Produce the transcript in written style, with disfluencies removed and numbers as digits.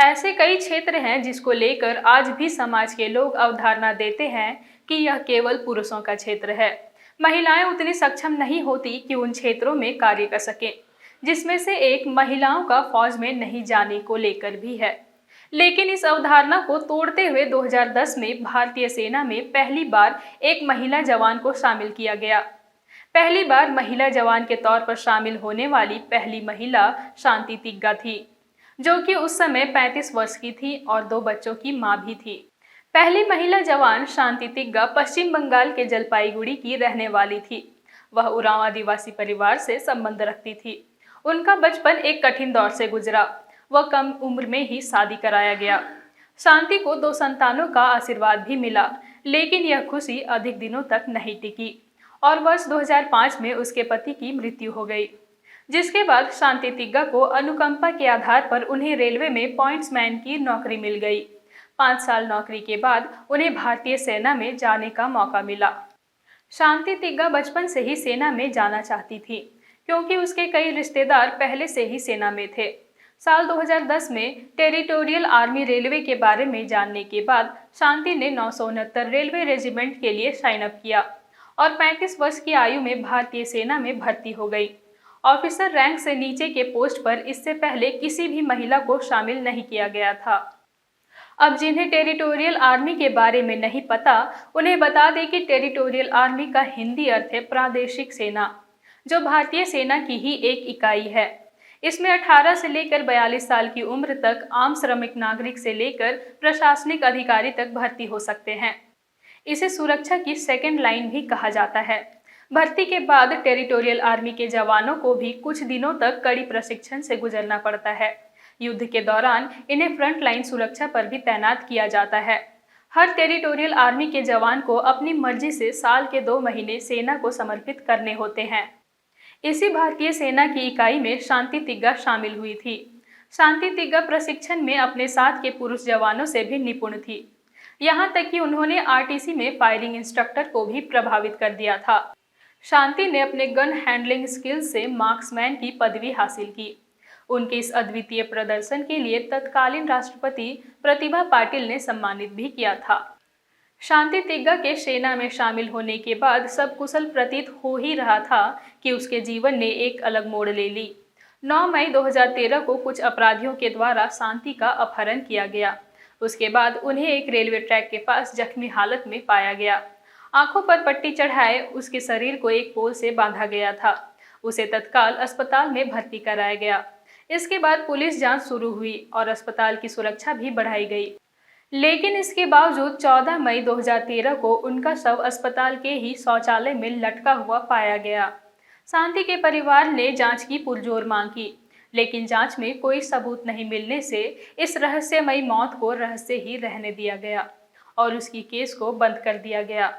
ऐसे कई क्षेत्र हैं जिसको लेकर आज भी समाज के लोग अवधारणा देते हैं कि यह केवल पुरुषों का क्षेत्र है। महिलाएं उतनी सक्षम नहीं होती कि उन क्षेत्रों में कार्य कर सकें, जिसमें से एक महिलाओं का फौज में नहीं जाने को लेकर भी है। लेकिन इस अवधारणा को तोड़ते हुए 2010 में भारतीय सेना में पहली बार एक महिला जवान को शामिल किया गया। पहली बार महिला जवान के तौर पर शामिल होने वाली पहली महिला शांति तिग्गा थी, जो कि उस समय 35 वर्ष की थी और 2 बच्चों की मां भी थी। पहली महिला जवान शांति तिग्गा पश्चिम बंगाल के जलपाईगुड़ी की रहने वाली थी। वह उरांव आदिवासी परिवार से संबंध रखती थी। उनका बचपन एक कठिन दौर से गुजरा। वह कम उम्र में ही शादी कराया गया। शांति को 2 संतानों का आशीर्वाद भी मिला, लेकिन यह खुशी अधिक दिनों तक नहीं टिकी और वर्ष 2005 में उसके पति की मृत्यु हो गई, जिसके बाद शांति तिग्गा को अनुकंपा के आधार पर उन्हें रेलवे में पॉइंट्समैन की नौकरी मिल गई। 5 साल नौकरी के बाद उन्हें भारतीय सेना में जाने का मौका मिला। शांति तिग्गा बचपन से ही सेना में जाना चाहती थी, क्योंककि उसके कई रिश्तेदार पहले से ही सेना में थे। साल 2010 में टेरिटोरियल आर्मी रेलवे के बारे में जानने के बाद शांति ने 969 रेलवे रेजिमेंट के लिए साइन अप किया और 35 वर्ष की आयु में भारतीय सेना में भर्ती हो गई। ऑफिसर रैंक से नीचे के पोस्ट पर इससे पहले किसी भी महिला को शामिल नहीं किया गया था। अब जिन्हें टेरिटोरियल आर्मी के बारे में नहीं पता, उन्हें बता दें कि टेरिटोरियल आर्मी का हिंदी अर्थ है प्रादेशिक सेना, जो भारतीय सेना की ही एक इकाई है। इसमें 18 से लेकर 42 साल की उम्र तक आम श्रमिक नागरिक से लेकर प्रशासनिक अधिकारी तक भर्ती हो सकते हैं। इसे सुरक्षा की सेकेंड लाइन भी कहा जाता है। भर्ती के बाद टेरिटोरियल आर्मी के जवानों को भी कुछ दिनों तक कड़ी प्रशिक्षण से गुजरना पड़ता है। युद्ध के दौरान इन्हें फ्रंट लाइन सुरक्षा पर भी तैनात किया जाता है। हर टेरिटोरियल आर्मी के जवान को अपनी मर्जी से साल के 2 महीने सेना को समर्पित करने होते हैं। इसी भारतीय सेना की इकाई में शांति तिग्गा शामिल हुई थी। शांति तिग्गा प्रशिक्षण में अपने साथ के पुरुष जवानों से भी निपुण थी। यहाँ तक कि उन्होंने आरटीसी में फायरिंग इंस्ट्रक्टर को भी प्रभावित कर दिया था। शांति ने अपने गन हैंडलिंग स्किल्स से मार्क्समैन की पदवी हासिल की। उनके इस अद्वितीय प्रदर्शन के लिए तत्कालीन राष्ट्रपति प्रतिभा पाटिल ने सम्मानित भी किया था। शांति तिग्गा के सेना में शामिल होने के बाद सब कुशल प्रतीत हो ही रहा था कि उसके जीवन ने एक अलग मोड़ ले ली। 9 मई 2013 को कुछ अपराधियों के द्वारा शांति का अपहरण किया गया। उसके बाद उन्हें एक रेलवे ट्रैक के पास जख्मी हालत में पाया गया। आंखों पर पट्टी चढ़ाए उसके शरीर को एक पोल से बांधा गया था। उसे तत्काल अस्पताल में भर्ती कराया गया। इसके बाद पुलिस जांच शुरू हुई और अस्पताल की सुरक्षा भी बढ़ाई गई। लेकिन इसके बावजूद 14 मई 2013 को उनका शव अस्पताल के ही शौचालय में लटका हुआ पाया गया। शांति के परिवार ने जांच की पुरजोर मांग की, लेकिन जांच में कोई सबूत नहीं मिलने से इस रहस्यमयी मौत को रहस्य ही रहने दिया गया और उसकी केस को बंद कर दिया गया।